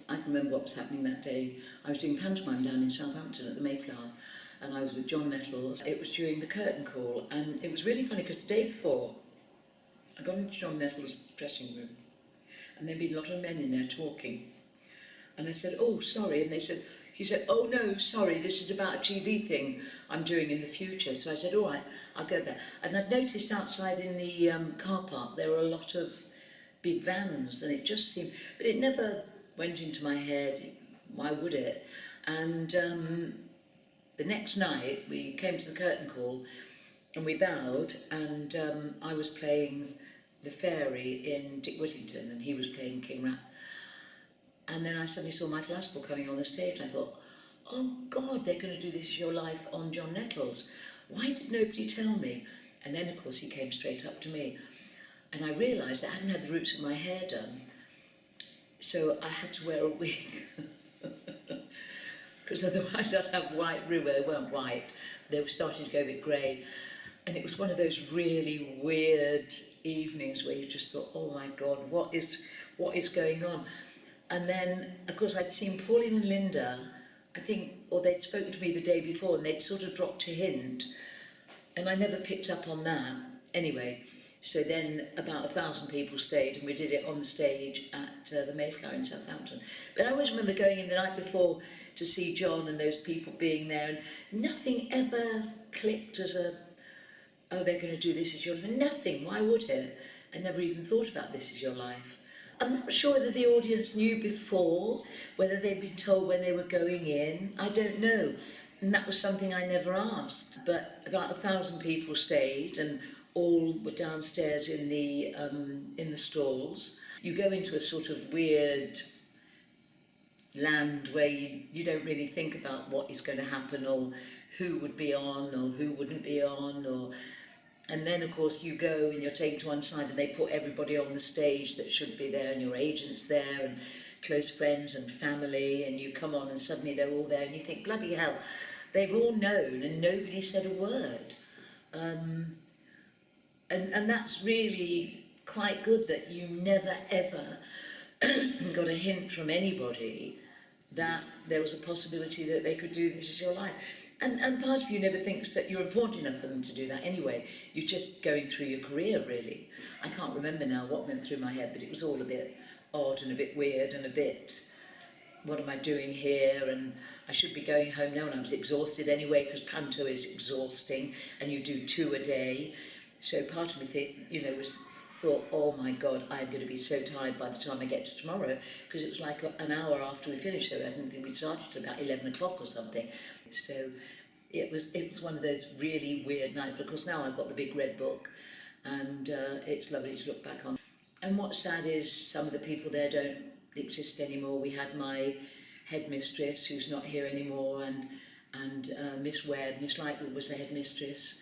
I can remember what was happening that day. I was doing pantomime down in Southampton at the Mayflower, and I was with John Nettles. It was during the curtain call, and it was really funny because the day before, I got into John Nettles' dressing room, and there'd been a lot of men in there talking. And I said, "Oh, sorry," and he said, "Oh no, sorry, this is about a TV thing I'm doing in the future." So I said, "All right, I'll go there." And I'd noticed outside in the car park there were a lot of big vans, and it just seemed, but it never went into my head, why would it? And the next night we came to the curtain call and we bowed, and I was playing the fairy in Dick Whittington and he was playing King Rat. And then I suddenly saw Michael Aspel coming on the stage, and I thought, oh God, they're going to do This Is Your Life on John Nettles. Why did nobody tell me? And then, of course, he came straight up to me. And I realised I hadn't had the roots of my hair done, so I had to wear a wig. Because otherwise I'd have white roo. Well, they weren't white, they were starting to go a bit grey. And it was one of those really weird evenings where you just thought, oh my God, what is going on? And then, of course, I'd seen Pauline and Linda, I think, or they'd spoken to me the day before, and they'd sort of dropped a hint, and I never picked up on that. Anyway, so then about 1,000 people stayed, and we did it on the stage at the Mayflower in Southampton. But I always remember going in the night before to see John and those people being there, and nothing ever clicked as a, oh, they're going to do This Is Your Life. Nothing, why would it? I never even thought about This Is Your Life. I'm not sure whether the audience knew before, whether they'd been told when they were going in, I don't know. And that was something I never asked. But about 1,000 people stayed, and all were downstairs in the stalls. You go into a sort of weird land where you don't really think about what is going to happen, or who would be on, or who wouldn't be on, or... And then, of course, you go and you're taken to one side and they put everybody on the stage that should be there, and your agent's there, and close friends and family, and you come on and suddenly they're all there, and you think, bloody hell, they've all known and nobody said a word. And that's really quite good, that you never ever got a hint from anybody that there was a possibility that they could do This Is Your Life. And part of you never thinks that you're important enough for them to do that anyway. You're just going through your career, really. I can't remember now what went through my head, but it was all a bit odd and a bit weird and a bit, what am I doing here? And I should be going home now, and I was exhausted anyway, because panto is exhausting, and you do 2 a day. So part of me thought, oh my God, I'm going to be so tired by the time I get to tomorrow, because it was like an hour after we finished, so I didn't think we started till about 11 o'clock or something. So it was one of those really weird nights. But of course now I've got the big red book, and it's lovely to look back on. And what's sad is some of the people there don't exist anymore. We had my headmistress, who's not here anymore, and Miss Webb, Miss Lightwood was the headmistress,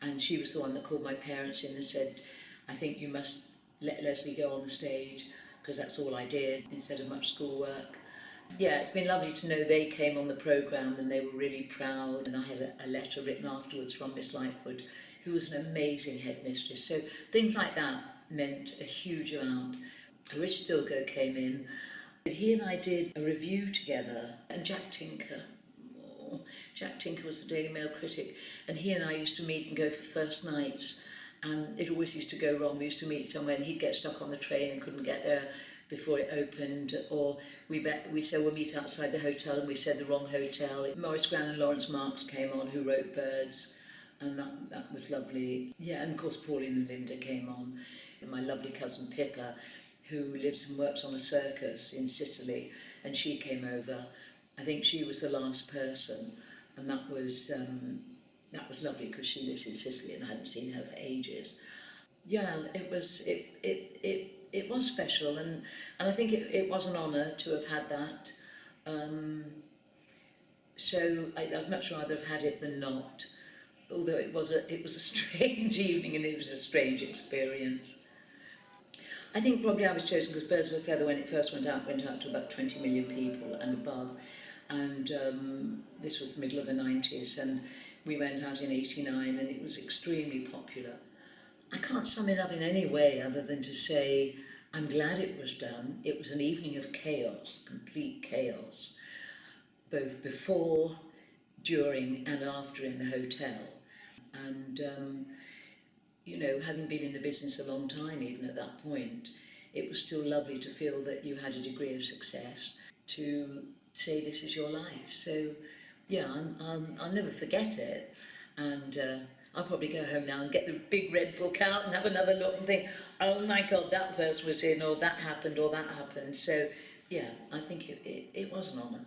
and she was the one that called my parents in and said, I think you must let Lesley go on the stage, because that's all I did, instead of much schoolwork. Yeah, it's been lovely to know they came on the programme and they were really proud, and I had a letter written afterwards from Miss Lightwood, who was an amazing headmistress. So things like that meant a huge amount. Rich Stilgo came in. He and I did a review together, and Jack Tinker was the Daily Mail critic, and he and I used to meet and go for first nights, and it always used to go wrong. We used to meet somewhere and he'd get stuck on the train and couldn't get there before it opened, or we said we'll meet outside the hotel and we said the wrong hotel. Maurice Gran and Lawrence Marks came on, who wrote Birds, and that was lovely. Yeah, and of course Pauline and Linda came on. And my lovely cousin Pippa, who lives and works on a circus in Sicily, and she came over. I think she was the last person, and that was lovely, because she lives in Sicily and I hadn't seen her for ages. Yeah, it was special, and I think it was an honour to have had that. So I'd much rather have had it than not, although it was a strange evening and it was a strange experience. I think probably I was chosen because Birds of a Feather, when it first went out to about 20 million people and above, and this was the middle of the 90s, and we went out in 89 and it was extremely popular. I can't sum it up in any way other than to say I'm glad it was done. It was an evening of chaos, complete chaos, both before, during and after in the hotel. And, you know, having been in the business a long time, even at that point, it was still lovely to feel that you had a degree of success to say this is your life. So, yeah, I'll never forget it. And I'll probably go home now and get the big red book out and have another look and think, oh my God, that person was in, or that happened, or that happened. So, yeah, I think it was an honour.